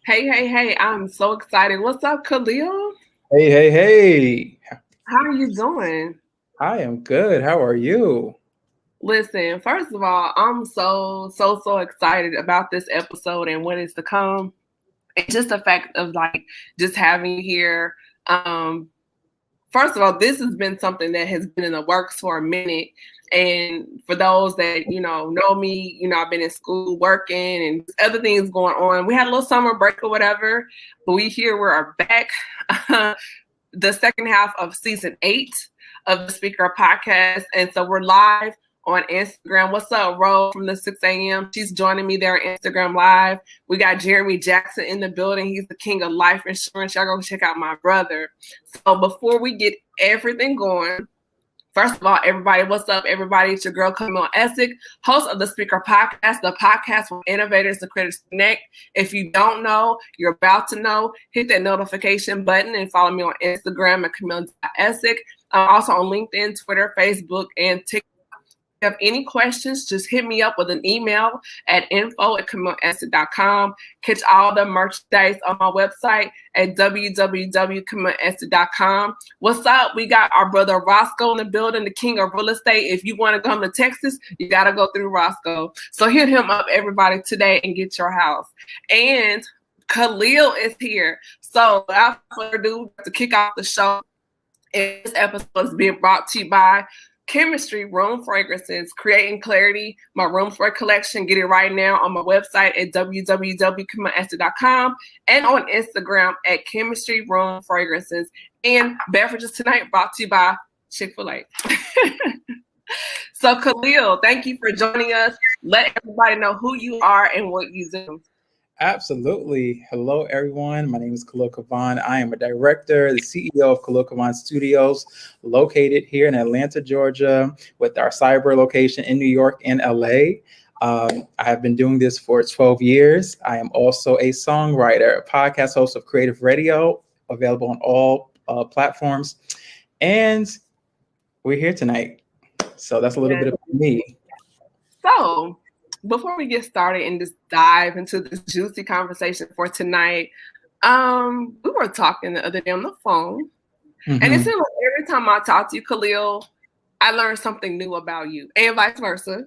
Hey, I'm so excited. What's up, Khalil? Hey. How are you doing? I am good. How are you? Listen, first of all, I'm so excited about this episode and what is to come. And just the fact of just having you here. Um, First of all, this has been something that has been in the works for a minute. And for those that, know me, I've been in school working and other things going on. We had a little summer break or whatever, but we're back. The second half of season 8 of the Speaker Podcast. And so we're live on Instagram. What's up, Ro from the 6 a.m.? She's joining me there on Instagram Live. We got Jeremy Jackson in the building. He's the king of life insurance. Y'all go check out my brother. So before we get everything going, first of all, everybody, what's up, everybody? It's your girl, Kavon, host of the Speaker Podcast, the podcast where innovators and creators connect. If you don't know, you're about to know. Hit that notification button and follow me on Instagram at Camille.Essick. I'm also on LinkedIn, Twitter, Facebook, and TikTok. If you have any questions, just hit me up with an email at info@CamilleEssick.com. Catch all the merchandise on my website at www.CamilleEssick.com. What's up? We got our brother Roscoe in the building, the king of real estate. If you want to come to Texas, you got to go through Roscoe. So hit him up, everybody, today and get your house. And Khalil is here. So without further ado, to kick off the show, this episode is being brought to you by Chemistry Room Fragrances, creating clarity. My room spray collection. Get it right now on my website at www.camilleessick.com and on Instagram at Chemistry Room Fragrances. And beverages tonight brought to you by Chick-fil-A. So Khalil, thank you for joining us. Let everybody know who you are and what you do. Absolutely. Hello, everyone. My name is Khalil Kavon. I am a director, the CEO of Khalil Kavon Studios, located here in Atlanta, Georgia, with our cyber location in New York and LA. I have been doing this for 12 years. I am also a songwriter, a podcast host of Creative Radio, available on all platforms. And we're here tonight. So that's a little bit about me. So before we get started and just dive into this juicy conversation for tonight, we were talking the other day on the phone, and it seems like every time I talk to you, Khalil, I learn something new about you, and vice versa.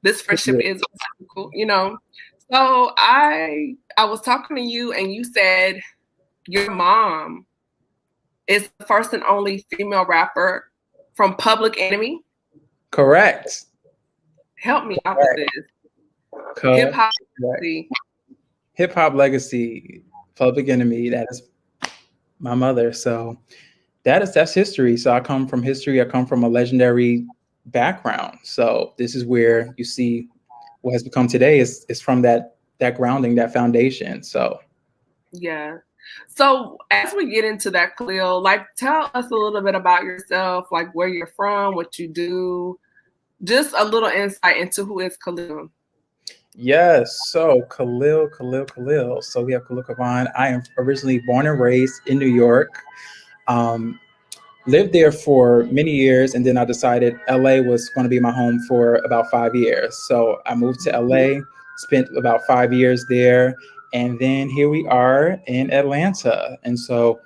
This friendship is cool. So I was talking to you, and you said your mom is the first and only female rapper from Public Enemy. Correct. Help me out with this. Hip-hop legacy. Hip-hop legacy, Public Enemy, that is my mother. So that's history. So I come from history. I come from a legendary background. So this is where you see what has become today is from that grounding, that foundation. So yeah. So as we get into that, Khalil, tell us a little bit about yourself, where you're from, what you do. Just a little insight into who is Khalil. Yes, so Khalil. So we have Khalil Kavon. I am originally born and raised in New York. Lived there for many years, and then I decided LA was going to be my home for about 5 years. So I moved to LA, spent about 5 years there, and then here we are in Atlanta. And so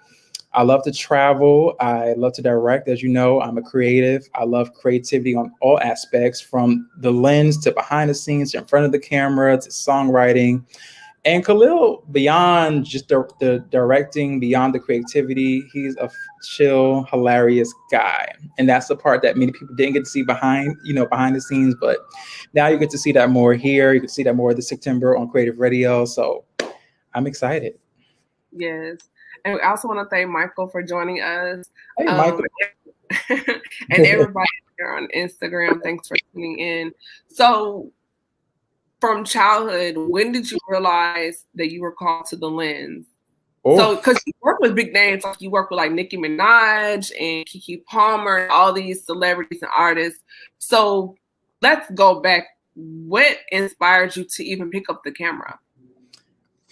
I love to travel. I love to direct. As you know, I'm a creative. I love creativity on all aspects, from the lens to behind the scenes, to in front of the camera, to songwriting. And Khalil, beyond just the directing, beyond the creativity, he's a chill, hilarious guy. And that's the part that many people didn't get to see behind the scenes. But now you get to see that more here. You can see that more this September on Creative Radio. So I'm excited. Yes. And we also want to thank Michael for joining us. Hey, Michael. And everybody here on Instagram, thanks for tuning in. So from childhood, when did you realize that you were called to the lens? Oh. So because you work with big names, like you work with Nicki Minaj and Keke Palmer, all these celebrities and artists. So let's go back. What inspired you to even pick up the camera?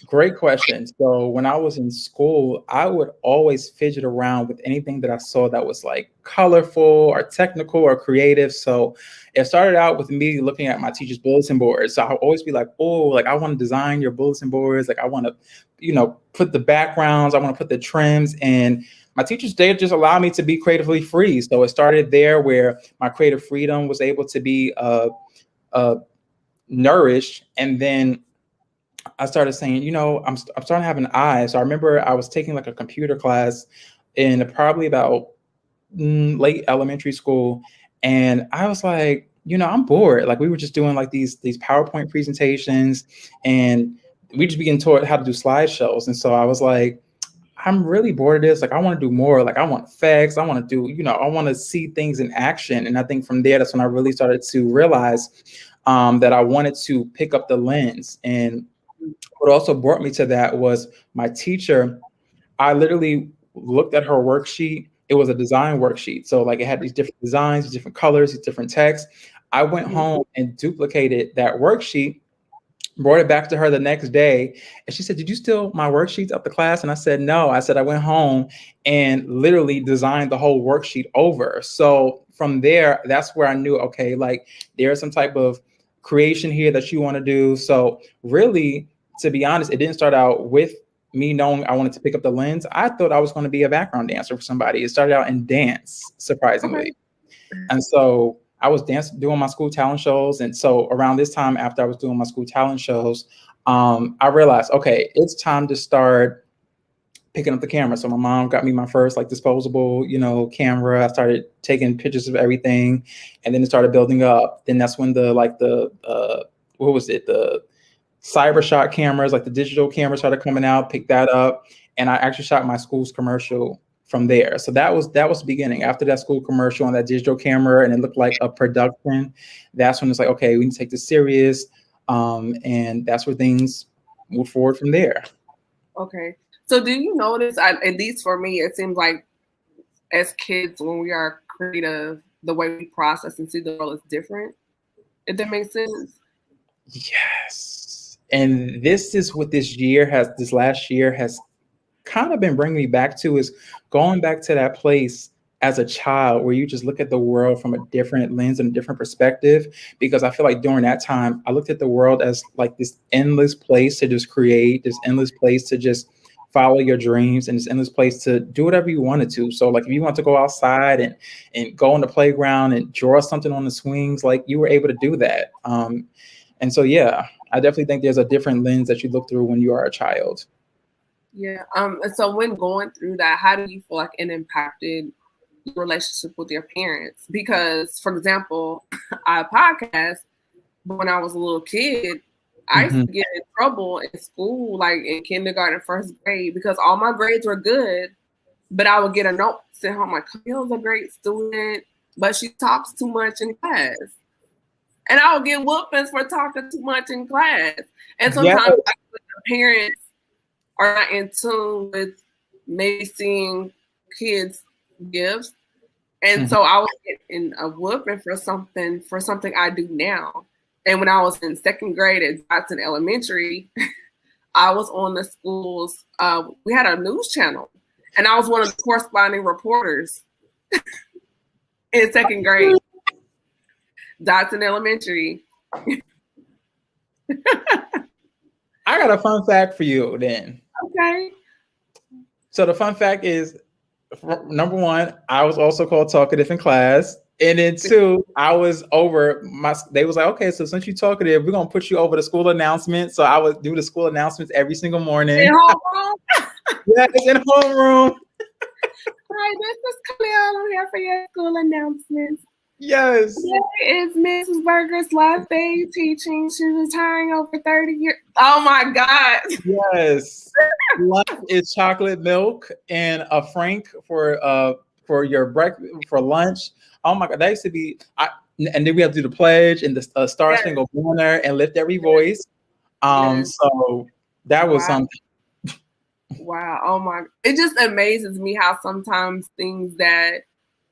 Great question. So when I was in school, I would always fidget around with anything that I saw that was like colorful or technical or creative. So it started out with me looking at my teacher's bulletin boards. So I'll always be like, oh, like I want to design your bulletin boards. Like I want to, put the backgrounds, I want to put the trims. And my teachers, they just allow me to be creatively free. So it started there where my creative freedom was able to be nourished. And then I started saying, I'm starting to have an eye. So I remember I was taking like a computer class in probably about late elementary school, and I was like, I'm bored. Like we were just doing like these PowerPoint presentations, and we just began taught how to do slideshows. And so I was like, I'm really bored of this. Like I want to do more. Like I want effects. I want to do, I want to see things in action. And I think from there, that's when I really started to realize that I wanted to pick up the lens. And what also brought me to that was my teacher. I literally looked at her worksheet. It was a design worksheet. So like it had these different designs, these different colors, these different texts. I went home and duplicated that worksheet, brought it back to her the next day. And she said, did you steal my worksheets up the class? And I said, no. I said, I went home and literally designed the whole worksheet over. So from there, that's where I knew, okay, like there's some type of creation here that you want to do. So really, to be honest, it didn't start out with me knowing I wanted to pick up the lens. I thought I was going to be a background dancer for somebody. It started out in dance, surprisingly. Okay. And so I was doing my school talent shows. And so around this time, after I was doing my school talent shows, I realized, okay, it's time to start picking up the camera. So my mom got me my first like disposable, camera. I started taking pictures of everything, and then it started building up. Then that's when the cyber shot cameras, like the digital cameras started coming out, picked that up. And I actually shot my school's commercial from there. So that was the beginning. After that school commercial on that digital camera, and it looked like a production, that's when it's like, okay, we need to take this serious. And that's where things move forward from there. Okay. So do you notice, at least for me, it seems like as kids, when we are creative, the way we process and see the world is different, if that makes sense? Yes. And this is what this last year has kind of been bringing me back to, is going back to that place as a child where you just look at the world from a different lens and a different perspective. Because I feel like during that time, I looked at the world as like this endless place to just create, this endless place to just follow your dreams, and this endless place to do whatever you wanted to. So like if you want to go outside and go on the playground and draw something on the swings, like you were able to do that. And so, yeah, I definitely think there's a different lens that you look through when you are a child. Yeah. And so when going through that, how do you feel like it impacted your relationship with your parents? Because, for example, I podcast when I was a little kid. I used to get in trouble in school, like in kindergarten, first grade, because all my grades were good, but I would get a note sent home like, Khalil's a great student, but she talks too much in class. And I would get whoopings for talking too much in class. And sometimes the parents are not in tune with maybe seeing kids' gifts. And so I was getting a whooping for something I do now. And when I was in second grade at Johnson Elementary, I was on the school's, we had a news channel, and I was one of the corresponding reporters in second grade. Johnson Elementary. I got a fun fact for you then. Okay. So the fun fact is, number one, I was also called talkative in class. And then two, I was they was like, okay, so since you're talkative, we're going to put you over the school announcement. So I would do the school announcements every single morning. In homeroom? Yes, in homeroom. Hi, this is Khalil. I'm here for your school announcements. Yes. Today is Mrs. Berger's last day teaching. She's retiring over 30 years. Oh my God. Yes. Lunch is chocolate milk and a franc for your breakfast, for lunch. Oh my God, that used to be. And then we have to do the pledge and the Star Spangled Banner and lift every voice. So that was something. Wow. Oh my! It just amazes me how sometimes things that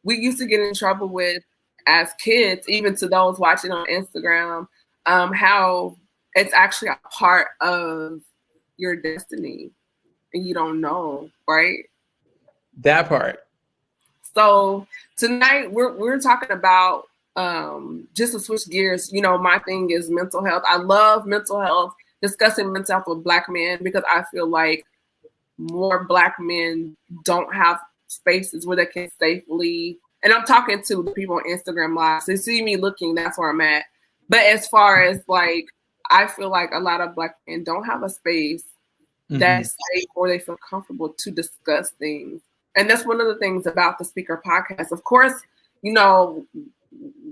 we used to get in trouble with as kids, even to those watching on Instagram, how it's actually a part of your destiny and you don't know, right? That part. So tonight we're talking about just to switch gears, you know, my thing is mental health. I love mental health, discussing mental health with Black men, because I feel like more Black men don't have spaces where they can safely, and I'm talking to the people on Instagram Live. So they see me looking, that's where I'm at. But as far as like, I feel like a lot of Black men don't have a space that's safe or they feel comfortable to discuss things. And that's one of the things about the Speaker Podcast. Of course, you know,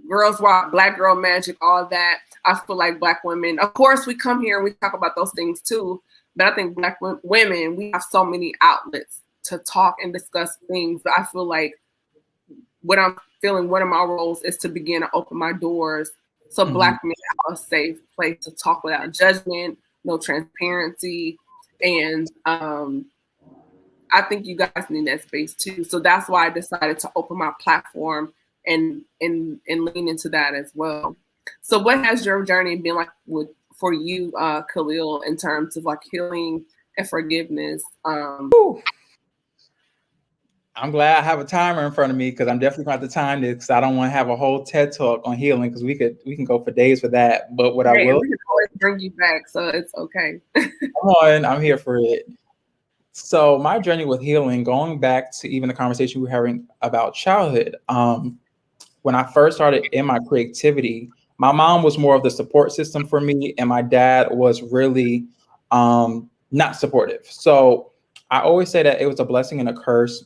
girls rock, Black girl magic, all that. I feel like Black women, of course, we come here and we talk about those things too. But I think Black women, we have so many outlets to talk and discuss things. But I feel like what I'm feeling, one of my roles is to begin to open my doors so Black men have a safe place to talk without judgment, no transparency. And I think you guys need that space too. So that's why I decided to open my platform and lean into that as well. So what has your journey been like for you, Khalil, in terms of like healing and forgiveness? I'm glad I have a timer in front of me, because I'm definitely going to have to time this, because I don't want to have a whole TED talk on healing, because we can go for days for that. But what I will, we can always bring you back, so it's okay. Come on, I'm here for it. So my journey with healing, going back to even the conversation we were having about childhood, when I first started in my creativity, my mom was more of the support system for me, and my dad was really not supportive. So I always say that it was a blessing and a curse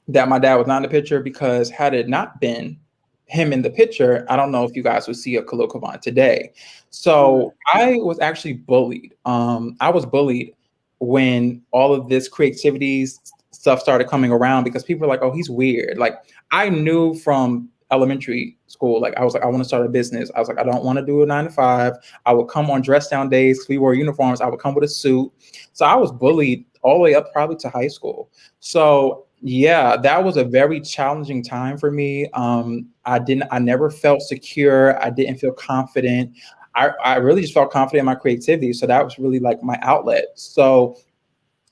that my dad was not in the picture, because had it not been him in the picture, I don't know if you guys would see a Khalil Kavon today. So I was actually bullied. I was bullied when all of this creativity stuff started coming around, because people were like, oh, he's weird. Like, I knew from elementary school, like I was like, I want to start a business. I was like, I don't want to do a 9 to 5. I would come on dress down days. We wore uniforms. I would come with a suit. So I was bullied all the way up probably to high school. So yeah, that was a very challenging time for me. I never felt secure. I didn't feel confident. I really just felt confident in my creativity. So that was really like my outlet. So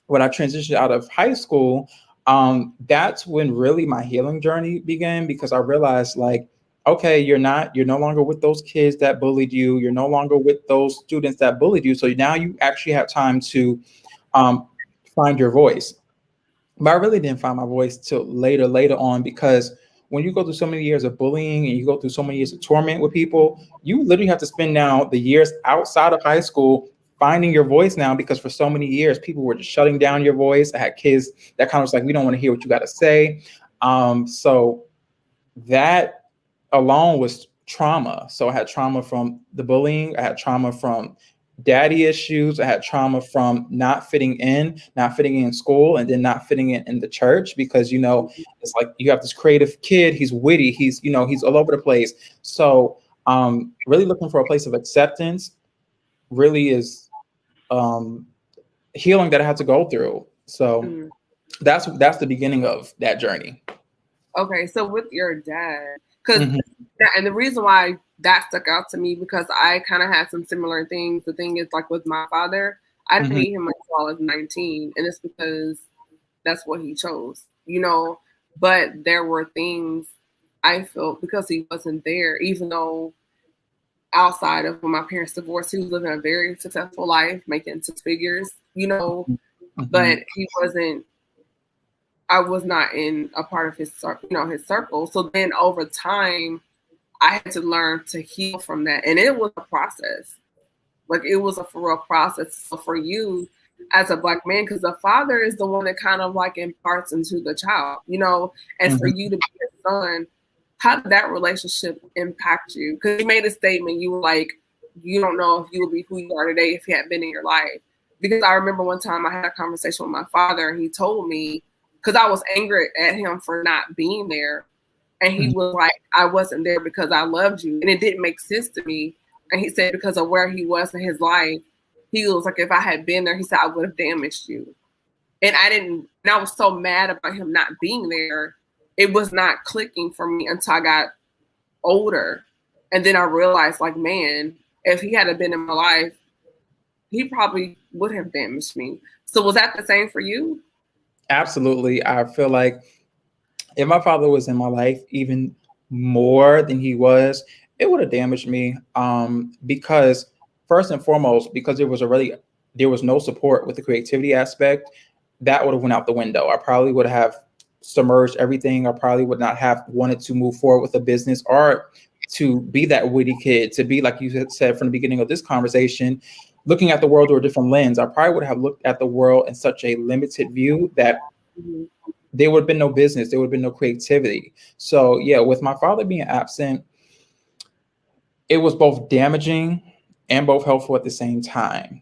when I transitioned out of high school, that's when really my healing journey began, because I realized, like, okay, you're no longer with those kids that bullied you. You're no longer with those students that bullied you. So now you actually have time to find your voice. But I really didn't find my voice till later on, because when you go through so many years of bullying and you go through so many years of torment with people, you literally have to spend now the years outside of high school finding your voice now, because for so many years people were just shutting down your voice. I had kids that kind of was like, we don't want to hear what you got to say. So that alone was trauma. So I had trauma from the bullying. I had trauma from daddy issues. I had trauma from not fitting in school, and then not fitting in the church, because, you know, it's like you have this creative kid, he's witty, he's all over the place. So really looking for a place of acceptance really is healing that I had to go through. So that's the beginning of that journey. Okay, so with your dad, because and the reason why that stuck out to me, because I kind of had some similar things. The thing is, like with my father, I didn't meet him until I was 19, and it's because that's what he chose, you know. But there were things I felt because he wasn't there, even though outside of when my parents divorced, he was living a very successful life, making 6 figures, you know, but he wasn't. I was not in a part of his circle. So then over time, I had to learn to heal from that. And it was a process. Like, it was a for real process. So for you as a Black man, because the father is the one that kind of like imparts into the child, you know, and for you to be a son, how did that relationship impact you? Because you made a statement, you were like, you don't know if you would be who you are today if he had been in your life. Because I remember one time I had a conversation with my father, and he told me, because I was angry at him for not being there. And he was like, I wasn't there because I loved you. And it didn't make sense to me. And he said, because of where he was in his life, he was like, if I had been there, he said, I would have damaged you. And I was so mad about him not being there. It was not clicking for me until I got older. And then I realized, like, man, if he had been in my life, he probably would have damaged me. So was that the same for you? Absolutely. I feel like if my father was in my life even more than he was, it would have damaged me. Because first and foremost, because there was no support with the creativity aspect, that would have went out the window. I probably would have submerged everything. I probably would not have wanted to move forward with a business or to be that witty kid, to be like you had said from the beginning of this conversation, looking at the world through a different lens. I probably would have looked at the world in such a limited view that there would have been no business, there would have been no creativity. So yeah, with my father being absent, it was both damaging and both helpful at the same time.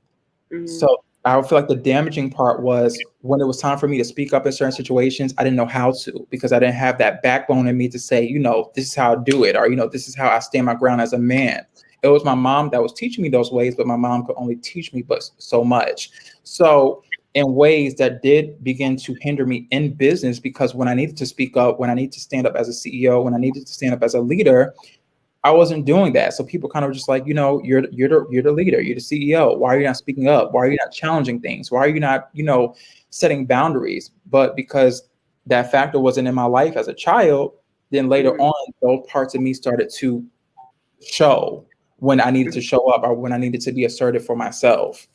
So I feel like the damaging part was when it was time for me to speak up in certain situations, I didn't know how to, because I didn't have that backbone in me to say, this is how I do it, or, this is how I stand my ground as a man. It was my mom that was teaching me those ways, but my mom could only teach me but so much. So in ways that did begin to hinder me in business, because when I needed to speak up, when I needed to stand up as a CEO, when I needed to stand up as a leader, I wasn't doing that. So people kind of just like, you're the leader, you're the CEO. Why are you not speaking up? Why are you not challenging things? Why are you not, setting boundaries? But because that factor wasn't in my life as a child, then later on, those parts of me started to show when I needed to show up or when I needed to be assertive for myself.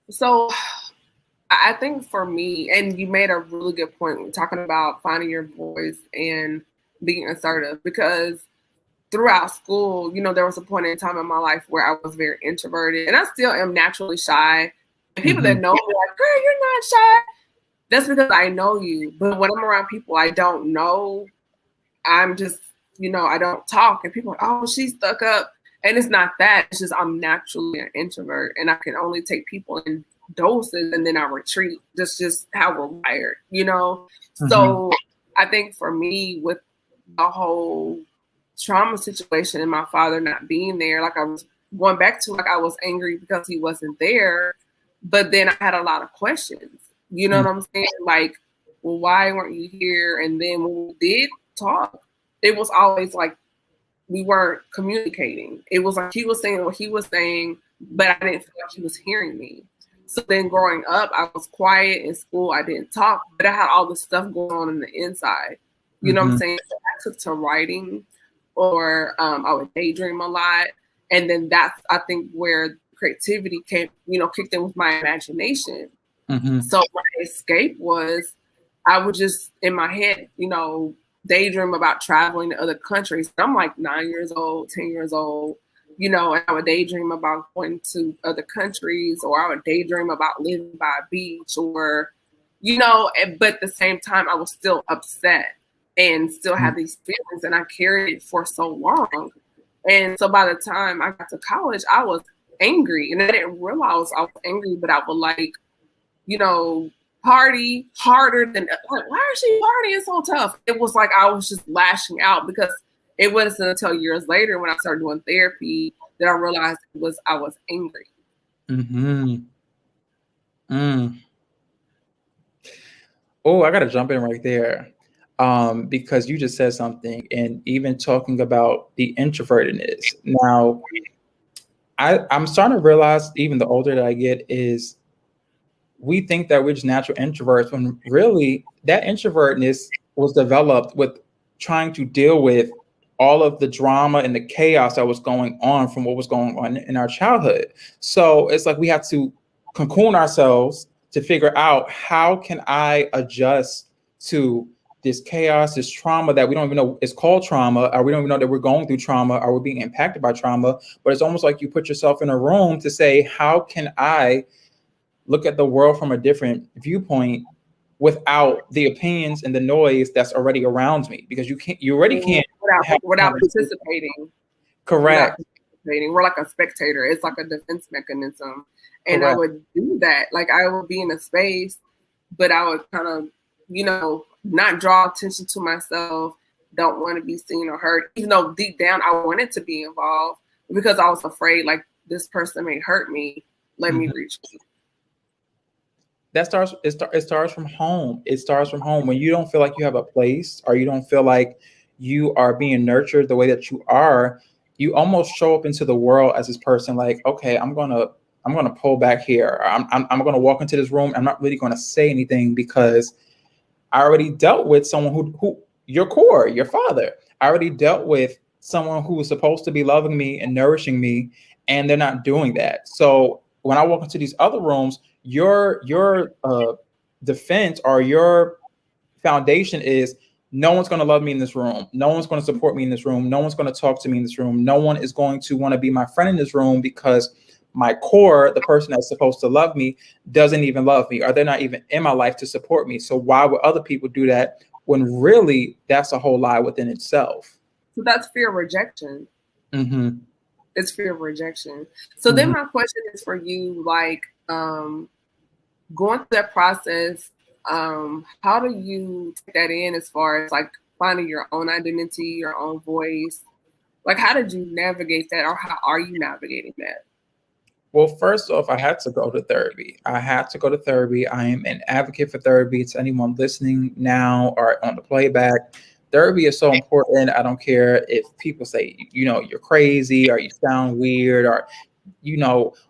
So I think for me, and you made a really good point talking about finding your voice and being assertive, because throughout school, there was a point in time in my life where I was very introverted, and I still am naturally shy. And people that know me are like, girl, you're not shy. That's because I know you. But when I'm around people I don't know, I'm just, I don't talk. And people are like, oh, she's stuck up. And it's not that. It's just I'm naturally an introvert, and I can only take people in doses and then I retreat. That's just how we're wired, So I think for me, with the whole trauma situation and my father not being there, like I was going back to, like I was angry because he wasn't there, but then I had a lot of questions. You know what I'm saying? Like, well, why weren't you here? And then when we did talk, it was always like we weren't communicating. It was like he was saying what he was saying, but I didn't feel like he was hearing me. So then growing up, I was quiet in school. I didn't talk, but I had all this stuff going on in the inside. You know what I'm saying? So I took to writing, or I would daydream a lot. And then that's, I think, where creativity came, kicked in with my imagination. So my escape was, I would just, in my head, daydream about traveling to other countries. I'm like 9 years old, 10 years old, and I would daydream about going to other countries, or I would daydream about living by a beach, or, but at the same time, I was still upset and still had these feelings, and I carried it for so long. And so by the time I got to college, I was angry, and I didn't realize I was angry, but I would party harder than, like, why is she partying so tough? It was like I was just lashing out, because it wasn't until years later when I started doing therapy that I realized I was angry. Oh, I got to jump in right there. Because you just said something, and even talking about the introvertedness. Now, I'm starting to realize, even the older that I get, is we think that we're just natural introverts, when really that introvertness was developed with trying to deal with all of the drama and the chaos that was going on from what was going on in our childhood. So it's like we have to cocoon ourselves to figure out, how can I adjust to this chaos, this trauma that we don't even know is called trauma, or we don't even know that we're going through trauma, or we're being impacted by trauma. But it's almost like you put yourself in a room to say, how can I look at the world from a different viewpoint without the opinions and the noise that's already around me? Because you already can't without participating. Correct. We're like a spectator. It's like a defense mechanism. And Correct. I would do that. Like, I would be in a space, but I would kind of, not draw attention to myself, don't want to be seen or heard, even though deep down I wanted to be involved, because I was afraid, like, this person may hurt me. Let me reach me. It starts from home. It starts from home. When you don't feel like you have a place, or you don't feel like you are being nurtured the way that you are, you almost show up into the world as this person like, okay, I'm gonna pull back here. I'm gonna walk into this room. I'm not really gonna say anything because I already dealt with someone who your core, your father. I already dealt with someone who was supposed to be loving me and nourishing me, and they're not doing that. So when I walk into these other rooms, your defense or your foundation is no one's going to love me in this room. No one's going to support me in this room. No one's going to talk to me in this room. No one is going to want to be my friend in this room because my core, the person that's supposed to love me, doesn't even love me, or they're not even in my life to support me. So why would other people do that when really that's a whole lie within itself? So that's fear of rejection. Mm-hmm. It's fear of rejection. So then my question is for you, like going through that process, how do you take that in as far as like finding your own identity, your own voice? Like, how did you navigate that, or how are you navigating that? Well, first off, I had to go to therapy. I am an advocate for therapy. To anyone listening now or on the playback, therapy is so important. I don't care if people say, you're crazy or you sound weird or,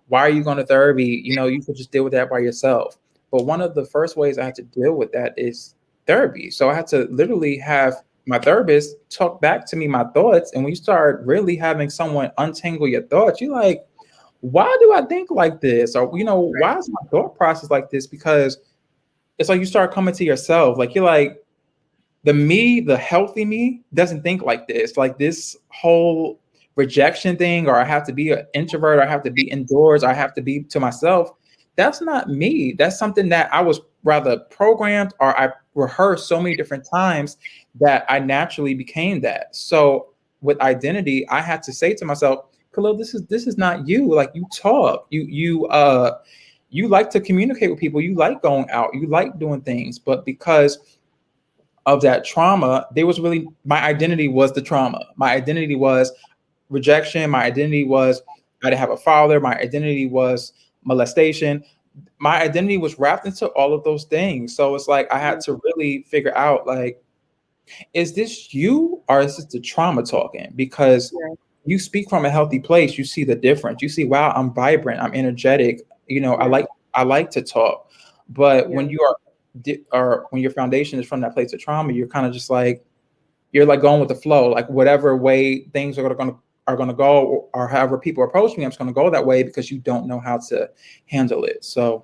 why are you going to therapy? You could just deal with that by yourself. But one of the first ways I had to deal with that is therapy. So I had to literally have my therapist talk back to me my thoughts. And when you start really having someone untangle your thoughts, you're like, why do I think like this? Or, why is my thought process like this? Because it's like you start coming to yourself. Like, you're like, the healthy me doesn't think like this. Like this whole rejection thing, or I have to be an introvert, or I have to be indoors, or I have to be to myself. That's not me. That's something that I was rather programmed, or I rehearsed so many different times that I naturally became that. So with identity, I had to say to myself, Khalil, this is not you. Like, you talk, you like to communicate with people, you like going out, you like doing things, but because of that trauma, my identity was the trauma. My identity was rejection. My identity was I didn't have a father. My identity was molestation. My identity was wrapped into all of those things. So it's like I had to really figure out, like, is this you or is this the trauma talking? Because you speak from a healthy place, you see the difference. You see, wow, I'm vibrant, I'm energetic. I like to talk. But when you or when your foundation is from that place of trauma, you're kind of just like, you're like going with the flow, like whatever way things are going to go, or however people approach me, I'm just going to go that way because you don't know how to handle it. So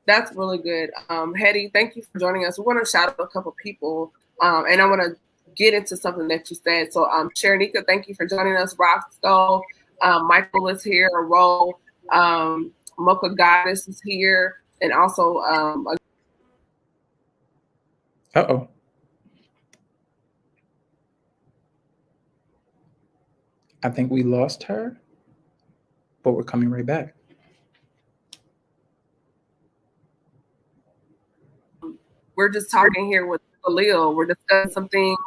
that's really good. Hetty, thank you for joining us. We want to shout out a couple people, and I want to get into something that you said. So Sharonika, thank you for joining us. Roscoe, Michael is here, Ro, Mocha Goddess is here, and also I think we lost her, but we're coming right back. We're just talking here with Khalil. We're discussing some things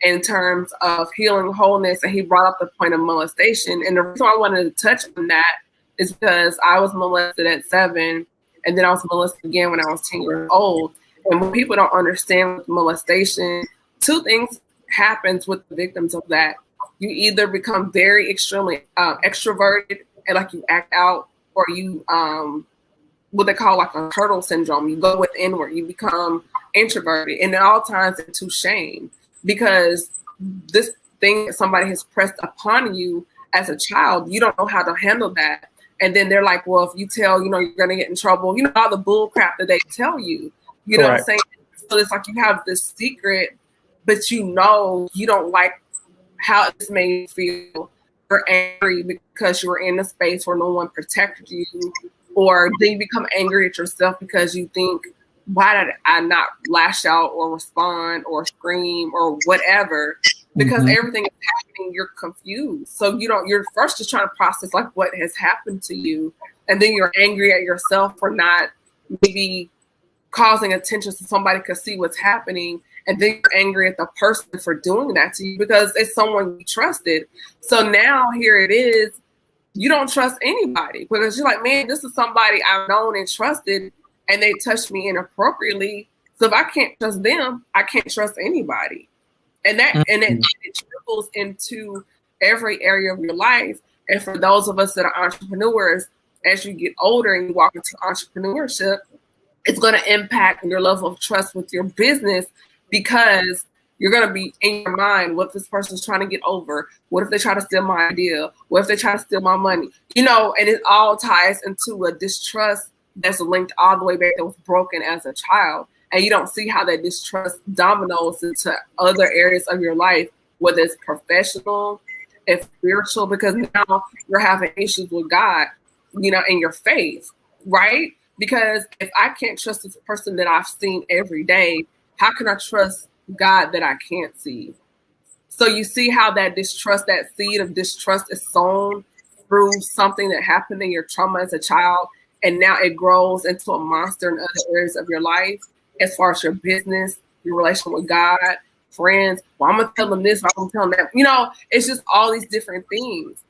in terms of healing wholeness, and he brought up the point of molestation. And the reason I wanted to touch on that is because I was molested at 7, and then I was molested again when I was 10 years old. And when people don't understand molestation, 2 things happens with the victims of that. You either become very extremely extroverted and like you act out, or you what they call like a turtle syndrome. You go with inward, you become introverted, and at all times into shame because this thing that somebody has pressed upon you as a child, you don't know how to handle that. And then they're like, well, if you tell, you're going to get in trouble, all the bull crap that they tell you, you know what I'm saying? So it's like you have this secret, but you don't like how it's made you feel. You're angry because you were in a space where no one protected you, or then you become angry at yourself because you think, why did I not lash out or respond or scream or whatever? Because everything is happening, you're confused. So you're first just trying to process like what has happened to you. And then you're angry at yourself for not maybe causing attention so somebody could see what's happening. And then you're angry at the person for doing that to you because it's someone you trusted. So now here it is, you don't trust anybody because you're like, man, this is somebody I've known and trusted, and they touched me inappropriately. So if I can't trust them, I can't trust anybody. And that and it trickles into every area of your life. And for those of us that are entrepreneurs, as you get older and you walk into entrepreneurship, it's going to impact your level of trust with your business, because you're going to be in your mind, what if this person's trying to get over? What if they try to steal my idea? What if they try to steal my money? And it all ties into a distrust that's linked all the way back that was broken as a child. And you don't see how that distrust dominoes into other areas of your life, whether it's professional, if spiritual, because now you're having issues with God, in your faith, right? Because if I can't trust this person that I've seen every day, how can I trust God that I can't see? So you see how that distrust, that seed of distrust is sown through something that happened in your trauma as a child, and now it grows into a monster in other areas of your life, as far as your business, your relation with God, friends. Well, I'm going to tell them this, I'm going to tell them that. It's just all these different things.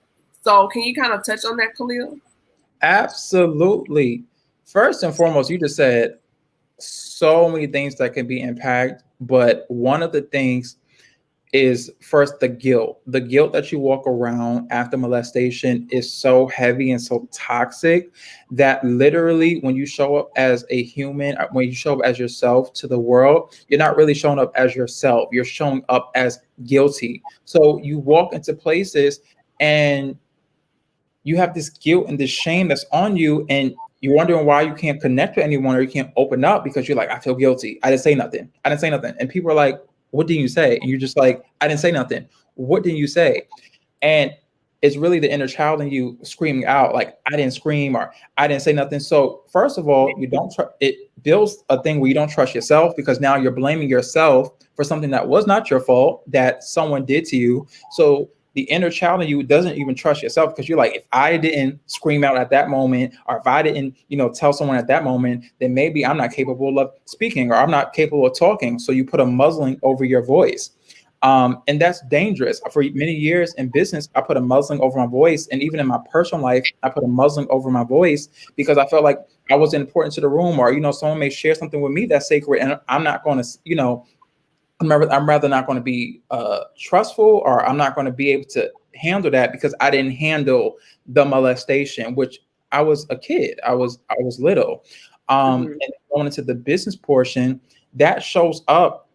So can you kind of touch on that, Khalil? Absolutely. First and foremost, you just said so many things that can be impacted, but one of the things is first the guilt. The guilt that you walk around after molestation is so heavy and so toxic that literally when you show up as a human, when you show up as yourself to the world, you're not really showing up as yourself. You're showing up as guilty. So you walk into places and you have this guilt and this shame that's on you, and you're wondering why you can't connect with anyone or you can't open up because you're like, I feel guilty. I didn't say nothing. And people are like, what didn't you say? And you're just like, I didn't say nothing. What didn't you say? And it's really the inner child in you screaming out like, I didn't scream or I didn't say nothing. So first of all, it builds a thing where you don't trust yourself, because now you're blaming yourself for something that was not your fault, that someone did to you. So the inner child in you doesn't even trust yourself, because you're like, if I didn't scream out at that moment, or if I didn't, tell someone at that moment, then maybe I'm not capable of speaking, or I'm not capable of talking. So you put a muzzling over your voice. And that's dangerous. For many years in business, I put a muzzling over my voice. And even in my personal life, I put a muzzling over my voice because I felt like I wasn't important to the room, or, someone may share something with me that's sacred, and I'm not going to, I'm rather not going to be trustful, or I'm not going to be able to handle that because I didn't handle the molestation, which I was a kid. I was little. And going into the business portion, that shows up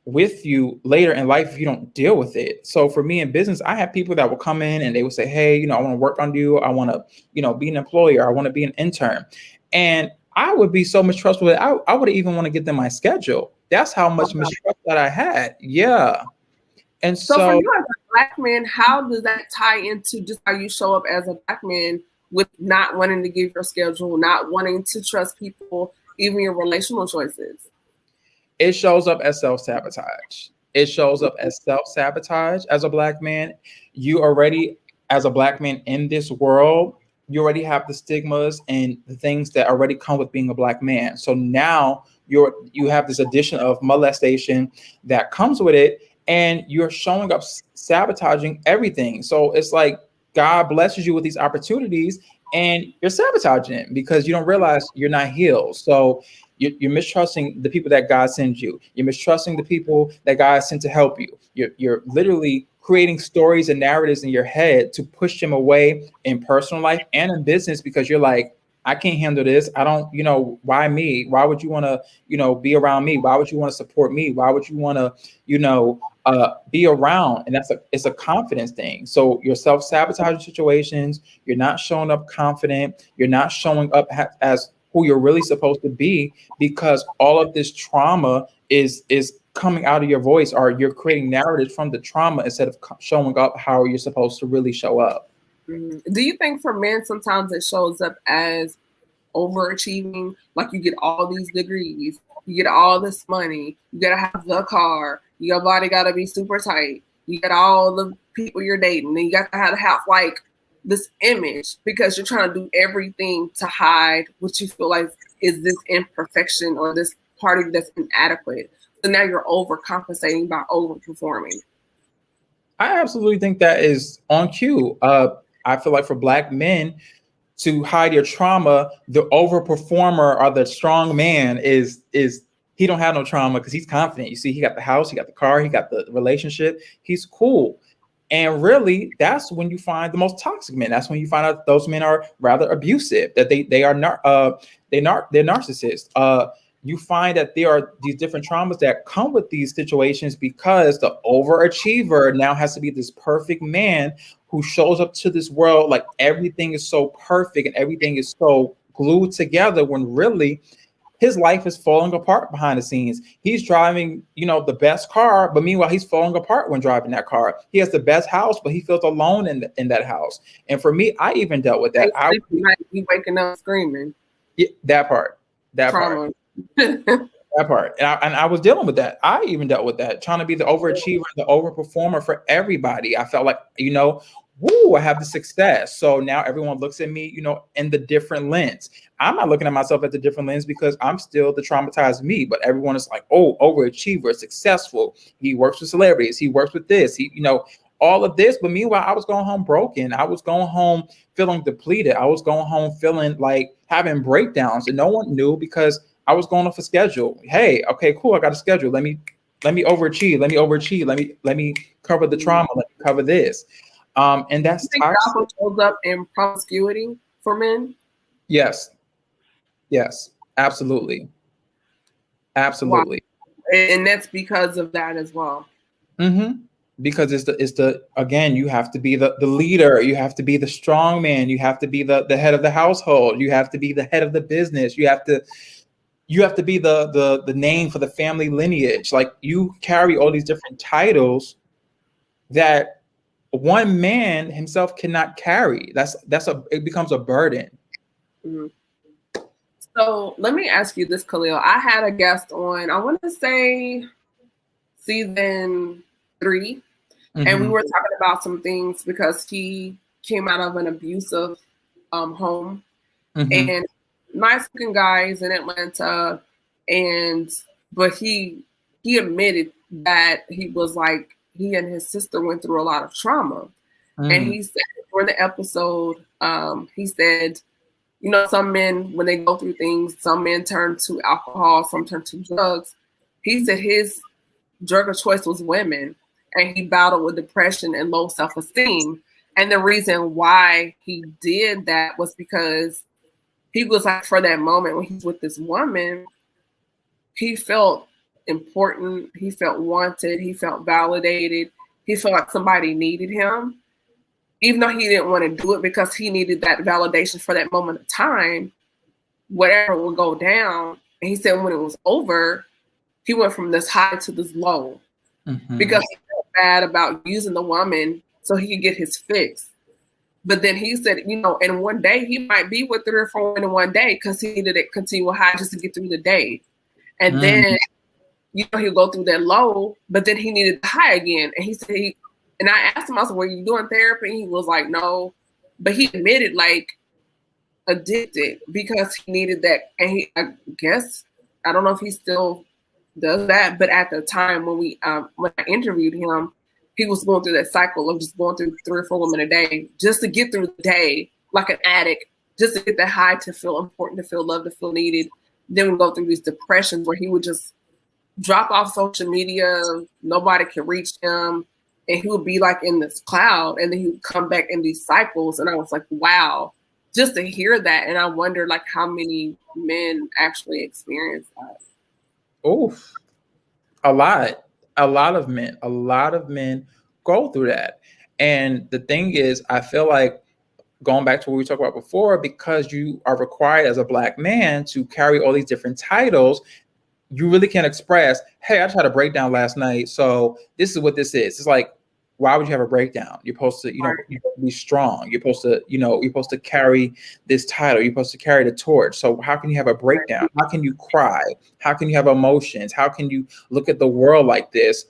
with you later in life if you don't deal with it. So for me in business, I had people that would come in and they would say, hey, I want to work on you. I want to, be an employee, or I want to be an intern. And I would be so mistrustful that I would even want to get them my schedule. That's how much mistrust that I had. Yeah. And so for you as a Black man, how does that tie into just how you show up as a Black man with not wanting to give your schedule, not wanting to trust people, even your relational choices? It shows up as self-sabotage. It shows up as self-sabotage as a Black man. You already, as a Black man in this world, you already have the stigmas and the things that already come with being a Black man. So now you have this addition of molestation that comes with it, and you're showing up sabotaging everything. So it's like God blesses you with these opportunities and you're sabotaging it because you don't realize you're not healed. So you're mistrusting the people that God sends you. You're mistrusting the people that God sent to help you. You're literally creating stories and narratives in your head to push them away in personal life and in business, because you're like, I can't handle this. I don't, why me? Why would you want to, be around me? Why would you want to support me? Why would you want to, be around? And it's a confidence thing. So you're self-sabotaging situations. You're not showing up confident. You're not showing up as who you're really supposed to be, because all of this trauma is coming out of your voice, or you're creating narratives from the trauma instead of showing up how you're supposed to really show up. Do you think for men sometimes it shows up as overachieving? Like you get all these degrees, you get all this money, you gotta have the car, your body gotta be super tight, you got all the people you're dating, and you got to have like this image because you're trying to do everything to hide what you feel like is this imperfection or this part of you that's inadequate. So now you're overcompensating by overperforming. I absolutely think that is on cue. I feel like for Black men to hide your trauma, the overperformer or the strong man is he don't have no trauma because he's confident. You see, he got the house, he got the car, he got the relationship. He's cool. And really, that's when you find the most toxic men. That's when you find out those men are rather abusive, that they are not they're narcissists. You find that there are these different traumas that come with these situations because the overachiever now has to be this perfect man who shows up to this world like everything is so perfect and everything is so glued together, when really his life is falling apart behind the scenes. He's driving, the best car, but meanwhile, he's falling apart when driving that car. He has the best house, but he feels alone in that house. And for me, I even dealt with that. You waking up screaming. Yeah, that part. Trauma. That part. And I was dealing with that. I even dealt with that, trying to be the overachiever, the overperformer for everybody. I felt like, woo, I have the success. So now everyone looks at me, in the different lens. I'm not looking at myself at the different lens because I'm still the traumatized me, but everyone is like, oh, overachiever, successful. He works with celebrities. He works with this. All of this. But meanwhile, I was going home broken. I was going home feeling depleted. I was going home feeling like having breakdowns, and no one knew because I was going off a schedule. Hey, okay, cool. I got a schedule. Let me overachieve. Let me cover the trauma. Let me cover this. And that's toxic. Shows up in promiscuity for men. Yes, absolutely. Wow. And that's because of that as well. Mm-hmm. Because it's the again, you have to be the leader, you have to be the strong man, you have to be the head of the household, you have to be the head of the business, you have to be the name for the family lineage. Like, you carry all these different titles that one man himself cannot carry. It becomes a burden. Mm-hmm. So let me ask you this, Khalil. I had a guest on, I want to say season 3, and we were talking about some things because he came out of an abusive home, and nice looking guys in Atlanta, but he admitted that he was like, he and his sister went through a lot of trauma. And he said during the episode, he said, some men, when they go through things, some men turn to alcohol, some turn to drugs. He said his drug of choice was women, and he battled with depression and low self-esteem. And the reason why he did that was because he was like, for that moment when he's with this woman, he felt important, he felt wanted, he felt validated, he felt like somebody needed him, even though he didn't want to do it because he needed that validation for that moment of time. Whatever would go down, and he said when it was over, he went from this high to this low because he felt bad about using the woman so he could get his fix. But then he said, and one day he might be with 3 or 4 women in one day because he needed a continual high just to get through the day. And then, he'll go through that low, but then he needed the high again. And he said, and I asked him, I said, were you doing therapy? And he was like, no. But he admitted, like, addicted because he needed that. And I guess, I don't know if he still does that, but at the time when when I interviewed him, he was going through that cycle of just going through 3 or 4 women a day just to get through the day, like an addict, just to get that high, to feel important, to feel loved, to feel needed. Then we go through these depressions where he would just drop off social media, nobody can reach him, and he would be like in this cloud, and then he would come back in these cycles. And I was like, wow, just to hear that. And I wonder like how many men actually experience that. Oof, a lot of men go through that. And the thing is, I feel like, going back to what we talked about before, because you are required as a Black man to carry all these different titles, you really can't express, hey, I just had a breakdown last night, so this is what this is. It's like, why would you have a breakdown? You're supposed to, you're supposed to be strong. You're supposed to, you're supposed to carry this title. You're supposed to carry the torch. So how can you have a breakdown? How can you cry? How can you have emotions? How can you look at the world like this?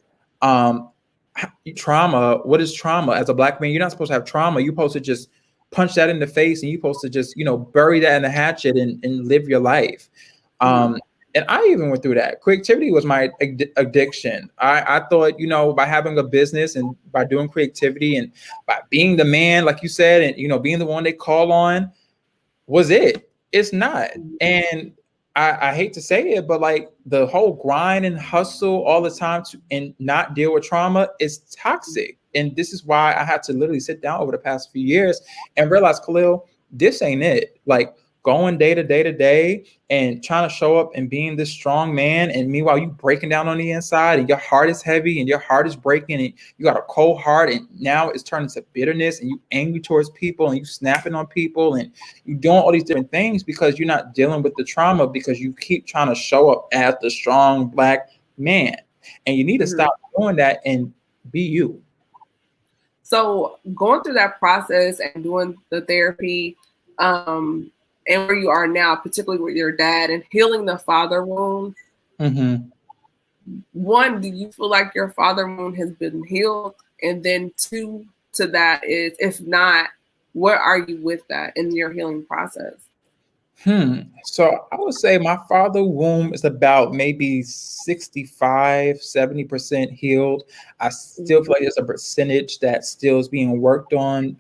Trauma. What is trauma? As a Black man, you're not supposed to have trauma. You're supposed to just punch that in the face, and you're supposed to just, bury that in the hatchet and live your life. And I even went through that. Creativity was my addiction. I thought, by having a business and by doing creativity and by being the man, like you said, and, being the one they call on was it. It's not. And I hate to say it, but like the whole grind and hustle all the time and not deal with trauma is toxic. And this is why I had to literally sit down over the past few years and realize, Khalil, this ain't it. Like going day to day to day and trying to show up and being this strong man. And meanwhile, you breaking down on the inside and your heart is heavy and your heart is breaking and you got a cold heart. And now it's turning to bitterness and you angry towards people and you snapping on people and you doing all these different things because you're not dealing with the trauma because you keep trying to show up as the strong Black man. And you need to stop doing that and be you. So going through that process and doing the therapy, and where you are now, particularly with your dad and healing the father wound. One, do you feel like your father wound has been healed? And then two to that is, if not, where are you with that in your healing process? So I would say my father womb is about maybe 65, 70% healed. I still feel like there's a percentage that still is being worked on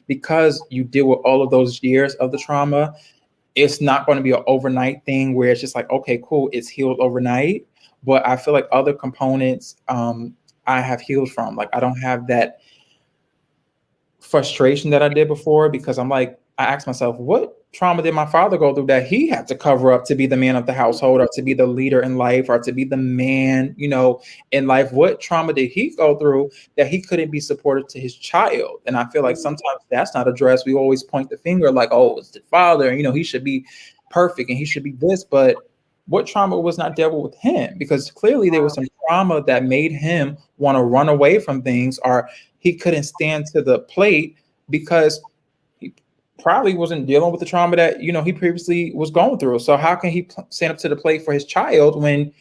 because you deal with all of those years of the trauma. It's not going to be an overnight thing where it's just like, okay, cool, it's healed overnight. But I feel like other components I have healed from. Like I don't have that frustration that I did before because I'm like, I asked myself, what trauma did my father go through that he had to cover up to be the man of the household or to be the leader in life or to be the man, in life? What trauma did he go through that he couldn't be supportive to his child? And I feel like sometimes that's not addressed. We always point the finger like, oh, it's the father, he should be perfect and he should be this. But what trauma was not dealt with him? Because clearly there was some trauma that made him want to run away from things, or he couldn't stand to the plate because probably wasn't dealing with the trauma that, he previously was going through. So how can he stand up to the plate for his child when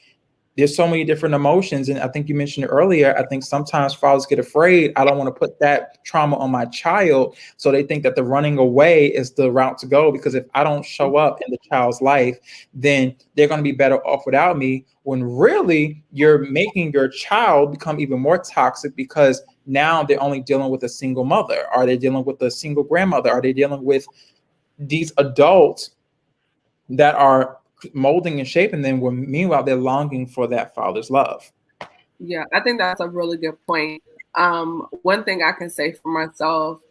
there's so many different emotions? And I think you mentioned earlier, I think sometimes fathers get afraid. I don't want to put that trauma on my child. So they think that the running away is the route to go, because if I don't show up in the child's life, then they're going to be better off without me, when really you're making your child become even more toxic because now they're only dealing with a single mother. Are they dealing with a single grandmother? Are they dealing with these adults that are molding and shaping them when meanwhile they're longing for that father's love? Yeah, I think that's a really good point. One thing I can say for myself,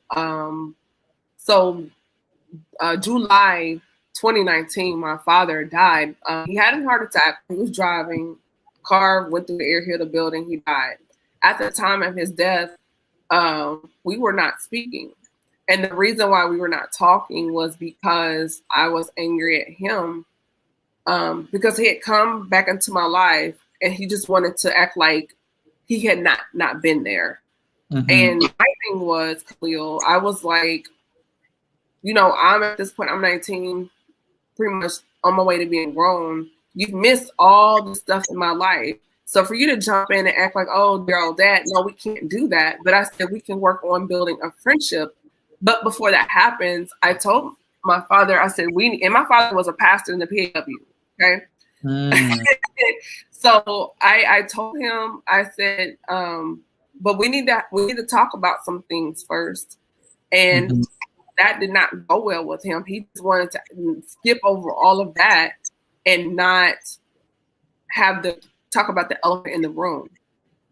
July 2019, my father died. He had a heart attack. He was driving, car went through the air, hit a building, he died. At the time of his death, we were not speaking. And the reason why we were not talking was because I was angry at him, because he had come back into my life and he just wanted to act like he had not been there. And my thing was, Khalil, I was like, I'm at this point, I'm 19, pretty much on my way to being grown. You've missed all the stuff in my life. So for you to jump in and act like, oh, they're all that, no, we can't do that. But I said we can work on building a friendship. But before that happens, I told my father, I said, and my father was a pastor in the PAW, okay? So I told him, I said, but we need to talk about some things first. And that did not go well with him. He just wanted to skip over all of that and not have talk about the elephant in the room.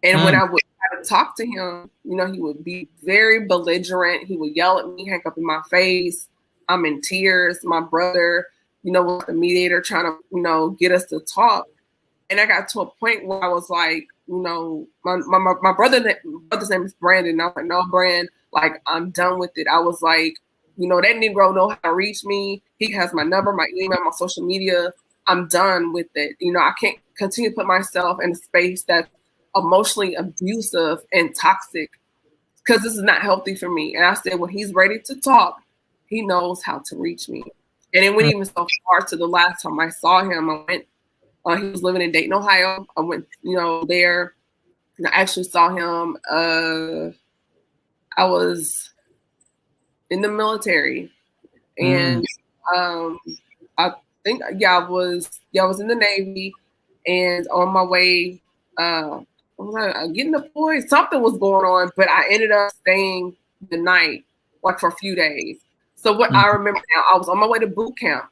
And when I would try to talk to him, he would be very belligerent. He would yell at me, hang up in my face. I'm in tears. My brother, was the mediator trying to, get us to talk. And I got to a point where I was like, my brother's name is Brandon. And I was like, no, Brand, like, I'm done with it. I was like, that Negro know how to reach me. He has my number, my email, my social media. I'm done with it. I can't continue to put myself in a space that's emotionally abusive and toxic, because this is not healthy for me. And I said, when he's ready to talk, he knows how to reach me. And it went even so far to the last time I saw him, I went, he was living in Dayton, Ohio. I went, there, and I actually saw him. I was in the military, and I think, I was in the Navy, and on my way, getting deployed, something was going on, but I ended up staying the night, like for a few days. So what I remember now, I was on my way to boot camp,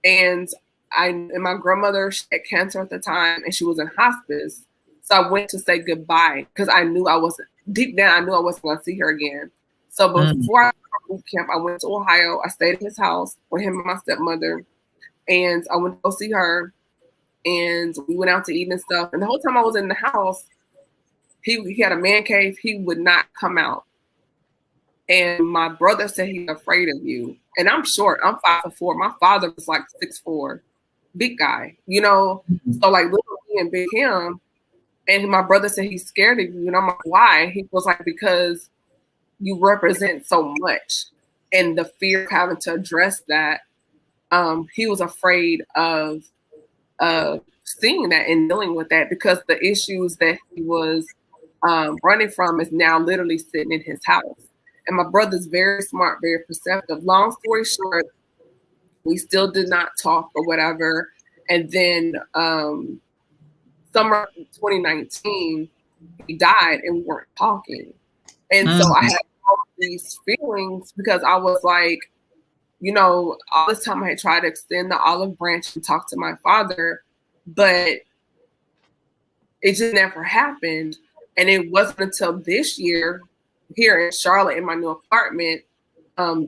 and my grandmother, she had cancer at the time, and she was in hospice. So I went to say goodbye because I knew I wasn't deep down, I knew I wasn't going to see her again. So before I went to boot camp, I went to Ohio. I stayed in his house with him and my stepmother, and I went to go see her. And we went out to eat and stuff. And the whole time I was in the house, he had a man cave. He would not come out. And my brother said he's afraid of you. And I'm short. I'm 5'4". My father was like 6'4", big guy, you know. So like little me and big him. And my brother said he's scared of you. And I'm like, why? He was like, because you represent so much. And the fear of having to address that, he was afraid of seeing that and dealing with that, because the issues that he was running from is now literally sitting in his house. And my brother's very smart, very perceptive. Long story short, we still did not talk or whatever. And then summer 2019, he died and we weren't talking. And so I had all these feelings, because I was like, you know, all this time I had tried to extend the olive branch and talk to my father, but it just never happened. And it wasn't until this year here in Charlotte in my new apartment,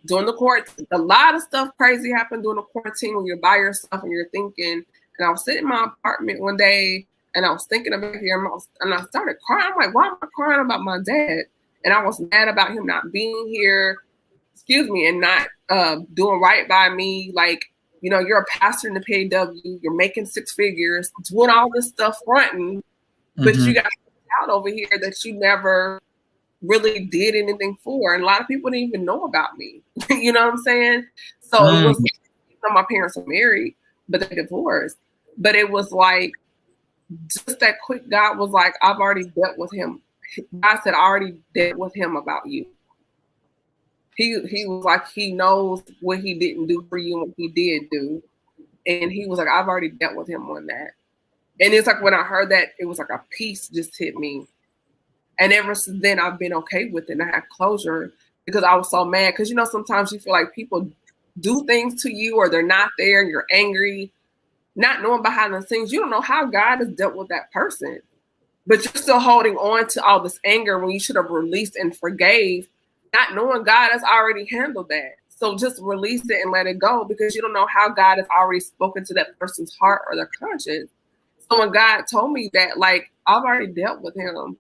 during the quarantine, a lot of stuff crazy happened during the quarantine when you're by yourself and you're thinking. And I was sitting in my apartment one day and I was thinking about him, and I started crying. I'm like, why am I crying about my dad? And I was mad about him not being here, and not doing right by me. Like, you know, you're a pastor in the PAW, you're making 6 figures, doing all this stuff fronting, but you got out over here that you never really did anything for. And a lot of people didn't even know about me. You know what I'm saying? So it was, you know, my parents are married, but they divorced. But it was like, just that quick, God was like, I've already dealt with him. God said, I already dealt with him about you. He was like, he knows what he didn't do for you and what he did do. And he was like, I've already dealt with him on that. And it's like, when I heard that, it was like a peace just hit me. And ever since then, I've been okay with it. And I had closure, because I was so mad. Because, you know, sometimes you feel like people do things to you or they're not there and you're angry, not knowing behind the scenes. You don't know how God has dealt with that person. But you're still holding on to all this anger when you should have released and forgave, not knowing God has already handled that. So just release it and let it go, because you don't know how God has already spoken to that person's heart or their conscience. So when God told me that, like, I've already dealt with him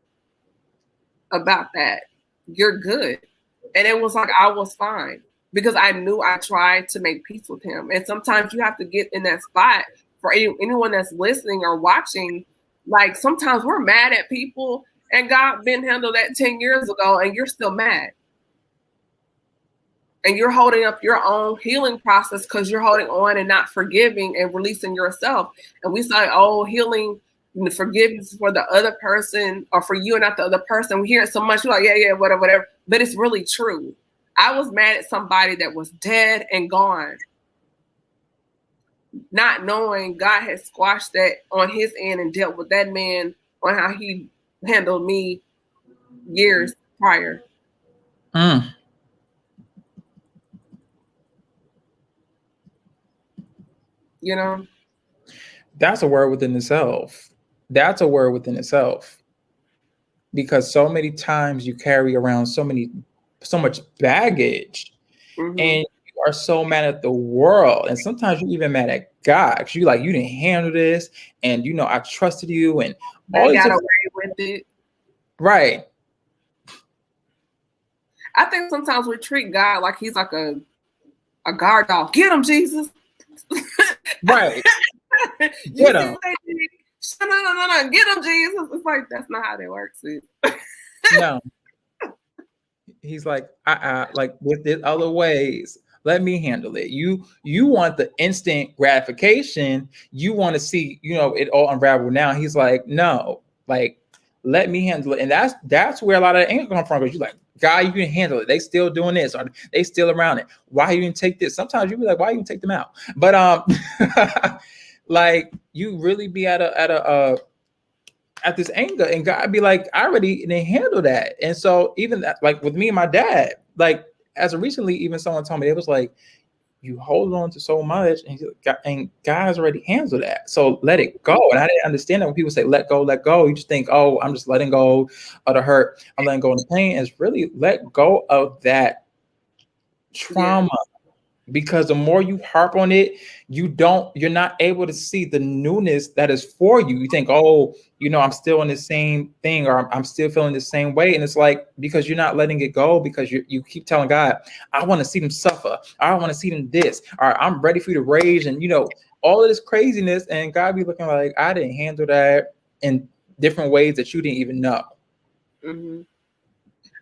about that. You're good. And it was like, I was fine, because I knew I tried to make peace with him. And sometimes you have to get in that spot. For anyone that's listening or watching, like, sometimes we're mad at people, and God been handled that 10 years ago, and you're still mad. And you're holding up your own healing process because you're holding on and not forgiving and releasing yourself. And we say, oh, healing and forgiveness for the other person, or for you and not the other person. We hear it so much, we're like, yeah, whatever. But it's really true. I was mad at somebody that was dead and gone, not knowing God had squashed that on his end and dealt with that man on how he handled me years prior. You know? That's a word within itself. That's a word within itself. Because so many times you carry around so much baggage, and you are so mad at the world. And sometimes you're even mad at God, because you like, you didn't handle this, and you know, I trusted you, and all got away with it. Right. I think sometimes we treat God like he's like a guard dog. Get him, Jesus. Right. Get him. No. Get him, Jesus. It's like, that's not how that works. No. He's like, like, with the other ways, let me handle it. You want the instant gratification. You want to see, you know, it all unravel now. He's like, no, like, let me handle it. And that's where a lot of the anger comes from, because you're like, God, you can handle it. They still doing this, or they still around it. Why you didn't take this? Sometimes you be like, why you didn't take them out? But like, you really be at this anger, and God be like, I already didn't handle that. And so even that, like with me and my dad, like as of recently, even someone told me, it was like, you hold on to so much, and God's already handled that. So let it go. And I didn't understand that when people say let go, you just think, oh, I'm just letting go of the hurt. I'm letting go of the pain. It's really let go of that trauma. Because the more you harp on it, you're not able to see the newness that is for you. You think, oh, I'm still in the same thing, or I'm still feeling the same way. And it's like, because you're not letting it go, because you keep telling God, I want to see them suffer. I want to see them this, or I'm ready for you to rage. And, all of this craziness, and God be looking like, I didn't handle that in different ways that you didn't even know. Mm-hmm.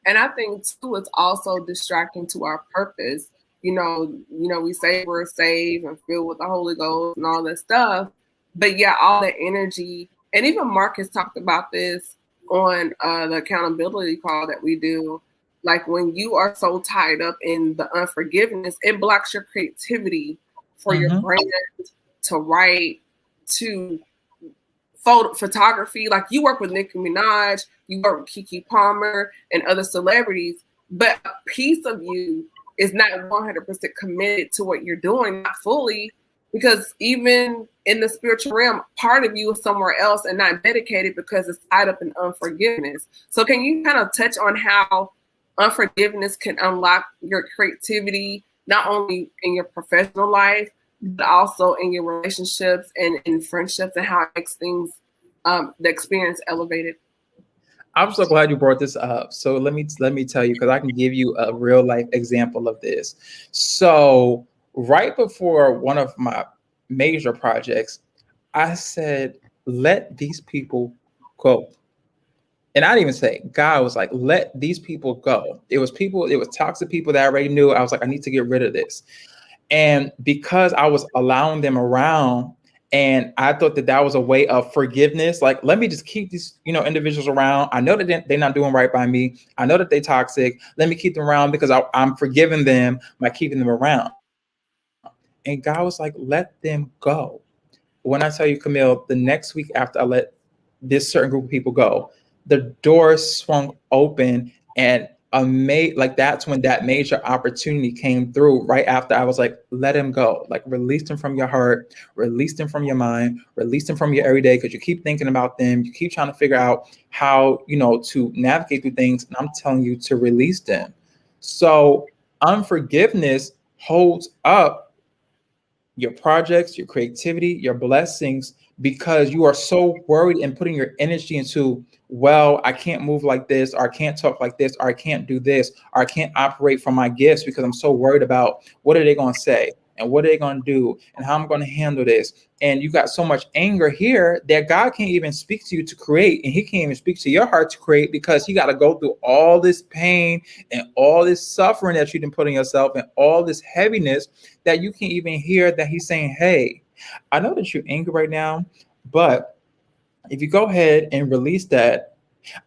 And I think too, it's also distracting to our purpose. We say we're saved and filled with the Holy Ghost and all that stuff, but yeah, all the energy, and even Marcus talked about this on the accountability call that we do. Like when you are so tied up in the unforgiveness, it blocks your creativity for your brand, to write, to photography. Like you work with Nicki Minaj, you work with Keke Palmer and other celebrities, but a piece of you is not 100% committed to what you're doing, not fully, because even in the spiritual realm, part of you is somewhere else and not dedicated because it's tied up in unforgiveness. So can you kind of touch on how unforgiveness can unlock your creativity, not only in your professional life, but also in your relationships and in friendships, and how it makes things, the experience elevated? I'm so glad you brought this up. So let me tell you, because I can give you a real life example of this. So right before one of my major projects, I said, let these people go. And I didn't even say, God was like, let these people go. It was toxic people that I already knew. I was like, I need to get rid of this. And because I was allowing them around, and I thought that was a way of forgiveness. Like, let me just keep these, individuals around. I know that they're not doing right by me. I know that they're toxic. Let me keep them around because I'm forgiving them by keeping them around. And God was like, let them go. When I tell you, Camille, the next week after I let this certain group of people go, the doors swung open, and that's when that major opportunity came through. Right after, I was like, let him go. Like, release them from your heart, release them from your mind, release them from your everyday, because you keep thinking about them. You keep trying to figure out how, to navigate through things. And I'm telling you to release them. So unforgiveness holds up your projects, your creativity, your blessings, because you are so worried and putting your energy into, well, I can't move like this, or I can't talk like this, or I can't do this, or I can't operate from my gifts because I'm so worried about what are they going to say and what are they going to do and how I'm going to handle this. And you got so much anger here that God can't even speak to you to create, and he can't even speak to your heart to create, because he got to go through all this pain and all this suffering that you've been putting yourself, and all this heaviness that you can't even hear that he's saying, hey, I know that you're angry right now, but if you go ahead and release that,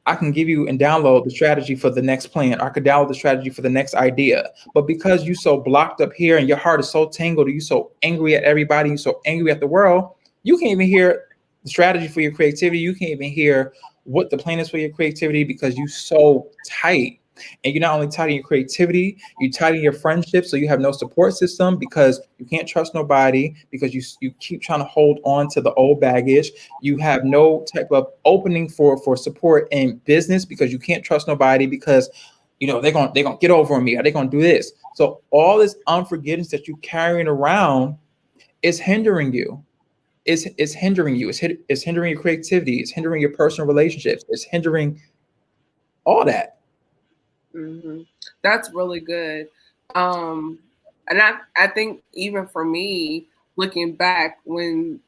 I can give you and download the strategy for the next plan. I could download the strategy for the next idea. But because you so blocked up here and your heart is so tangled, you so angry at everybody, you so angry at the world, you can't even hear the strategy for your creativity. You can't even hear what the plan is for your creativity, because you so tight. And you're not only tight in your creativity, you're tight in your friendships. So you have no support system, because you can't trust nobody, because you keep trying to hold on to the old baggage. You have no type of opening for support in business, because you can't trust nobody, because they're gonna get over on me, or they're gonna do this. So all this unforgiveness that you're carrying around is hindering you. It's hindering you. It's hindering your creativity. It's hindering your personal relationships. It's hindering all that. Mm-hmm. That's really good. And I think even for me, looking back, when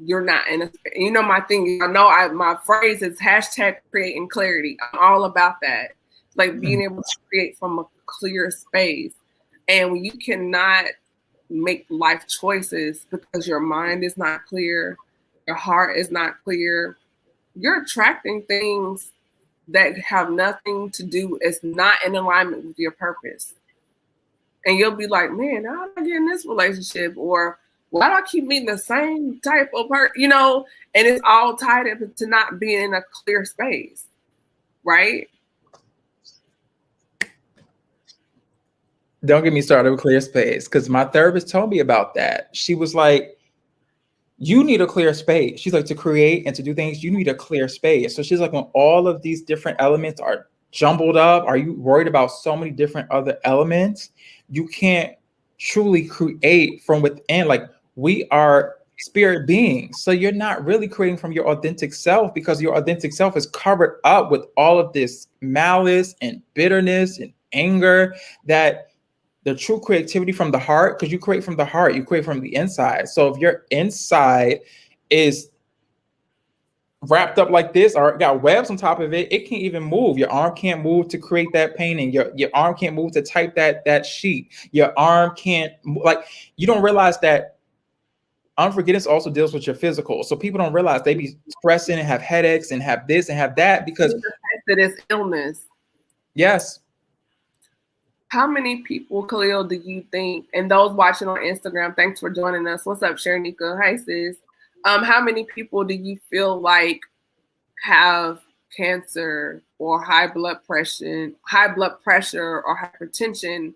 you're not in my thing, my phrase is hashtag creating clarity. I'm all about that. Like being able to create from a clear space. And when you cannot make life choices because your mind is not clear, your heart is not clear, you're attracting things that have nothing to do, it's not in alignment with your purpose. And you'll be like, man, how did I get in this relationship? Or why do I keep meeting the same type of person? And it's all tied up to not being in a clear space, right? Don't get me started with clear space, because my therapist told me about that. She was like, you need a clear space. She's like, to create and to do things, you need a clear space. So she's like, when all of these different elements are jumbled up, are you worried about so many different other elements? You can't truly create from within. Like, we are spirit beings. So you're not really creating from your authentic self, because your authentic self is covered up with all of this malice and bitterness and anger. That the true creativity from the heart, because you create from the heart, you create from the inside. So if your inside is wrapped up like this or got webs on top of it, it can't even move. Your arm can't move to create that painting. Your arm can't move to type that sheet. Your arm can't, like, you don't realize that unforgiveness also deals with your physical. So people don't realize they be stressing and have headaches and have this and have that because it is illness. Yes. How many people, Khalil, do you think, and those watching on Instagram, thanks for joining us. What's up, Sharnika? Hi, sis. How many people do you feel like have cancer or high blood pressure or hypertension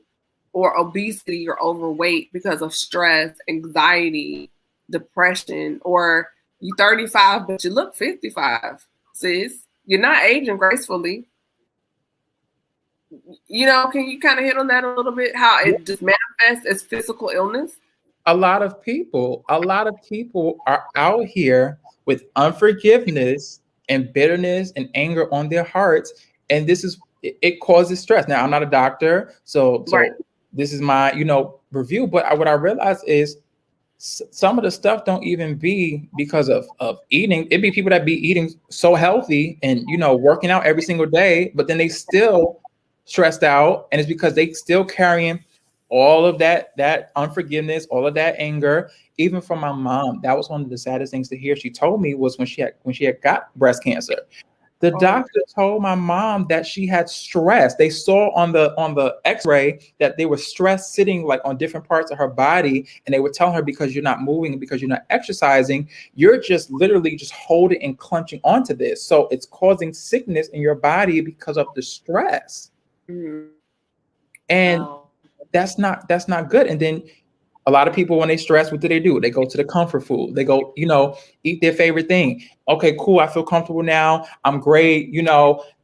or obesity or overweight because of stress, anxiety, depression, or you 35 but you look 55, sis? You're not aging gracefully. You know, can you kind of hit on that a little bit? How it just manifests as physical illness? A lot of people are out here with unforgiveness and bitterness and anger on their hearts. And it causes stress. Now, I'm not a doctor, so Right. This is my, review. But what I realize is some of the stuff don't even be because of eating. It'd be people that be eating so healthy and, working out every single day, but then they still stressed out. And it's because they still carrying all of that unforgiveness, all of that anger, even from my mom. That was one of the saddest things to hear. She told me was when she had got breast cancer. The doctor told my mom that she had stress. They saw on the X-ray that they were stressed sitting like on different parts of her body, and they were telling her, because you're not moving, because you're not exercising, you're just literally just holding and clenching onto this. So it's causing sickness in your body because of the stress. Mm-hmm. And that's not good. And then a lot of people, when they stress, what do? They go to the comfort food. They go, eat their favorite thing. Okay, cool. I feel comfortable now. I'm great.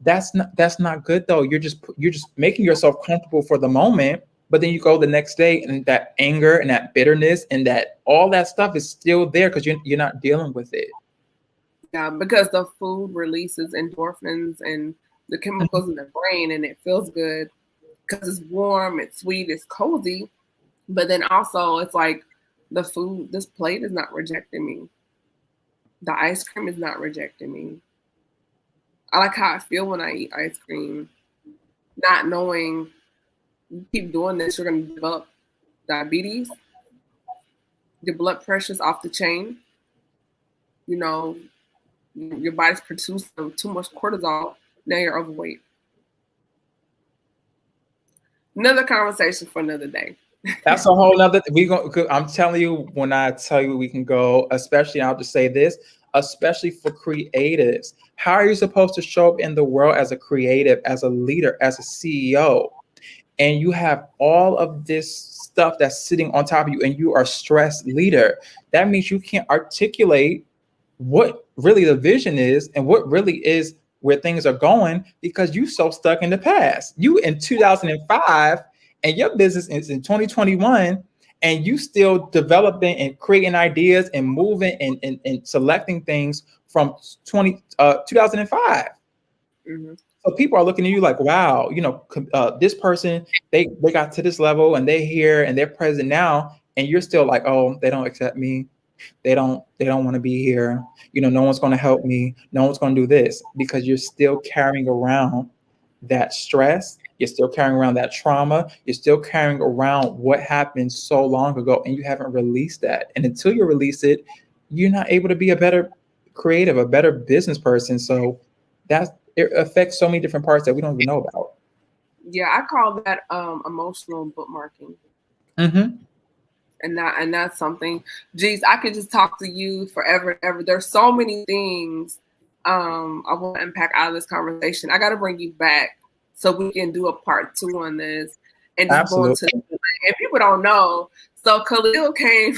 That's not good though. You're just making yourself comfortable for the moment, but then you go the next day and that anger and that bitterness and that all that stuff is still there because you're not dealing with it. Yeah, because the food releases endorphins and the chemicals in the brain, and it feels good because it's warm, it's sweet, it's cozy. But then also it's like the food, this plate is not rejecting me. The ice cream is not rejecting me. I like how I feel when I eat ice cream, not knowing you keep doing this, you're going to develop diabetes. Your blood pressure's off the chain. Your body's producing too much cortisol. Now you're overweight. Another conversation for another day. That's a whole nother. I'm telling you, when I tell you we can go, especially, I'll just say this, especially for creatives. How are you supposed to show up in the world as a creative, as a leader, as a CEO, and you have all of this stuff that's sitting on top of you, and you are a stressed leader? That means you can't articulate what really the vision is and what really is where things are going, because you so stuck in the past. You in 2005 and your business is in 2021, and you still developing and creating ideas and moving and selecting things from 2005. Mm-hmm. So people are looking at you like, wow, this person, they got to this level and they're here and they're present now, and you're still like, oh, they don't accept me. They don't want to be here. No one's going to help me. No one's going to do this, because you're still carrying around that stress. You're still carrying around that trauma. You're still carrying around what happened so long ago, and you haven't released that. And until you release it, you're not able to be a better creative, a better business person. So it affects so many different parts that we don't even know about. Yeah, I call that emotional bookmarking. Mm-hmm. And that's something, geez, I could just talk to you forever and ever. There's so many things I want to unpack out of this conversation. I got to bring you back so we can do a part 2 on this. and just going to, and people don't know. So Khalil came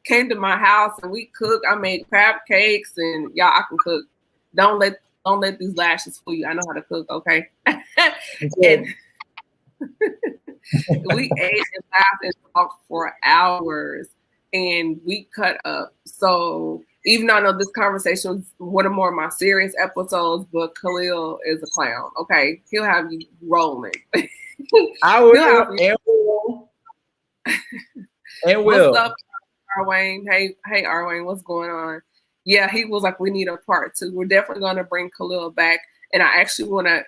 to my house and we cooked. I made crab cakes, and y'all, I can cook. Don't let these lashes fool you. I know how to cook, okay? And we ate and laughed and talked for hours, and we cut up. So even though I know this conversation was one of more of my serious episodes, but Khalil is a clown. Okay, he'll have you rolling. I will. And will. What's up, Arwayne? Hey, Arwayne, what's going on? Yeah, he was like, we need a part 2. We're definitely going to bring Khalil back, and I actually want to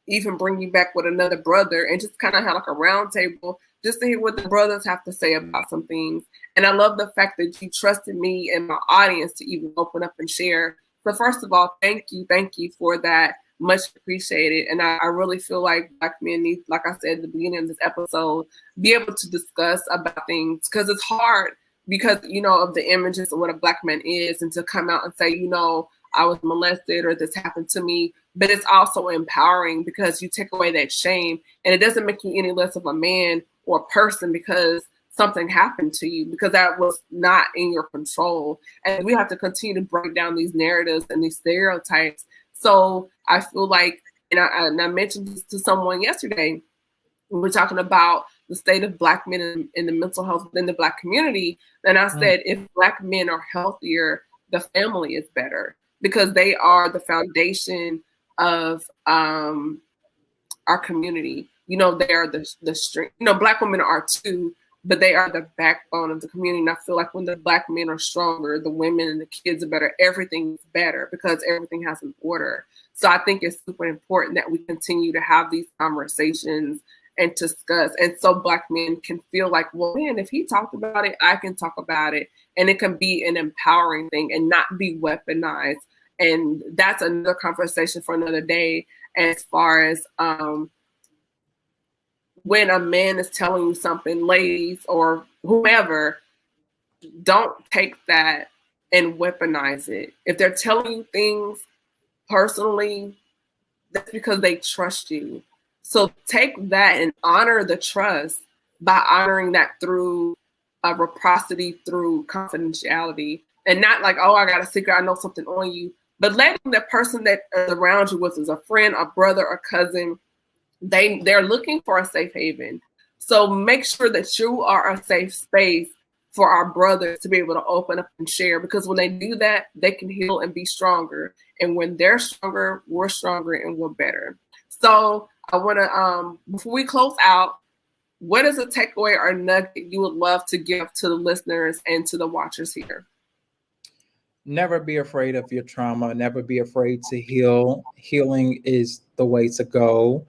even bring you back with another brother and just kind of have like a round table just to hear what the brothers have to say about some things. And I love the fact that you trusted me and my audience to even open up and share. So first of all, thank you for that. Much appreciated. And I really feel like Black men need, like I said at the beginning of this episode, be able to discuss about things, because it's hard because, you know, of the images of what a Black man is, and to come out and say, you know, I was molested or this happened to me. But it's also empowering because you take away that shame, and it doesn't make you any less of a man or a person because something happened to you, because that was not in your control. And we have to continue to break down these narratives and these stereotypes. So I feel like, and I mentioned this to someone yesterday, we were talking about the state of Black men in the mental health within the Black community. And I said, if Black men are healthier, the family is better, because they are the foundation of our community. You know, they are the strength. You know, Black women are too, but they are the backbone of the community. And I feel like when the Black men are stronger, the women and the kids are better. Everything's better because everything has an order. So I think it's super important that we continue to have these conversations and discuss. And so Black men can feel like, well, man, if he talked about it, I can talk about it. And it can be an empowering thing and not be weaponized. And that's another conversation for another day, as far as when a man is telling you something, ladies or whomever, don't take that and weaponize it. If they're telling you things personally, that's because they trust you. So take that and honor the trust by honoring that through reciprocity, through confidentiality, and not like, oh, I got a secret, I know something on you, but letting the person that is around you, with is a friend, a brother, a cousin, they're looking for a safe haven. So make sure that you are a safe space for our brothers to be able to open up and share, because when they do that, they can heal and be stronger. And when they're stronger, we're stronger and we're better. So I want to, before we close out, what is a takeaway or nugget you would love to give to the listeners and to the watchers here? Never be afraid of your trauma. Never be afraid to heal. Healing is the way to go.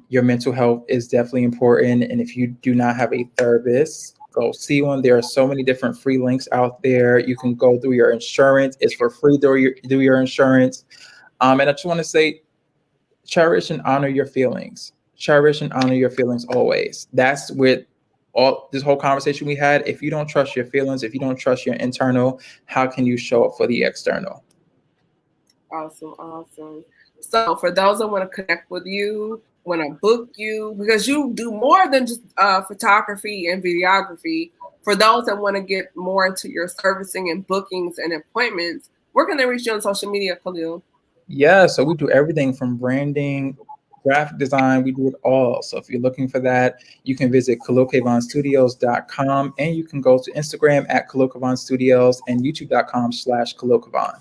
Your mental health is definitely important. And if you do not have a therapist, go see one. There are so many different free links out there. You can go through your insurance. It's for free through your insurance. And I just want to say, cherish and honor your feelings. Cherish and honor your feelings always. That's with all this whole conversation we had. If you don't trust your feelings, if you don't trust your internal, how can you show up for the external? Awesome. So for those that want to connect with you, want to book you, because you do more than just photography and videography. For those that want to get more into your servicing and bookings and appointments, where can they reach you on social media, Khalil? Yeah, so we do everything from branding, graphic design, we do it all. So if you're looking for that, you can visit KhalilKavonStudios.com, and you can go to Instagram at KhalilKavonStudios and YouTube.com/KhalilKavon.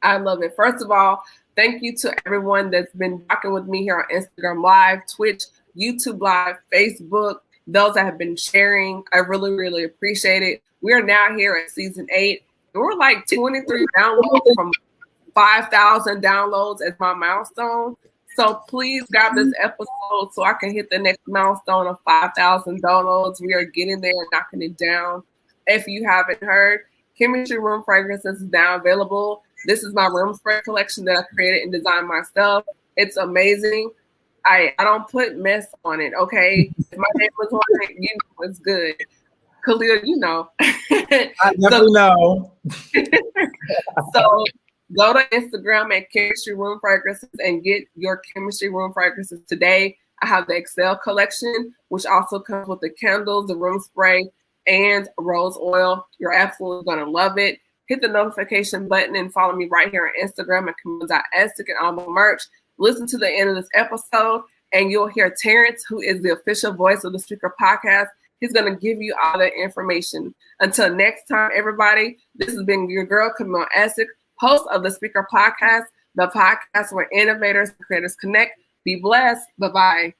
I love it. First of all, thank you to everyone that's been rocking with me here on Instagram Live, Twitch, YouTube Live, Facebook, those that have been sharing. I really, really appreciate it. We are now here at season 8. And we're like 23 downloads from 5,000 downloads as my milestone. So please grab this episode so I can hit the next milestone of 5,000 downloads. We are getting there and knocking it down. If you haven't heard, Chemistry Room Fragrances is now available. This is my room spray collection that I created and designed myself. It's amazing. I don't put mess on it, okay? If my name was on it, you know it's good. Khalil, you know. I definitely know. So go to Instagram at Chemistry Room Fragrances and get your Chemistry Room Fragrances today. I have the Excel collection, which also comes with the candles, the room spray, and rose oil. You're absolutely going to love it. Hit the notification button and follow me right here on Instagram at Kavon.Estick and all my merch. Listen to the end of this episode, and you'll hear Terrence, who is the official voice of the Speaker Podcast. He's going to give you all the information. Until next time, everybody, this has been your girl, Kavon Estick, host of the Speaker Podcast, the podcast where innovators and creators connect. Be blessed. Bye-bye.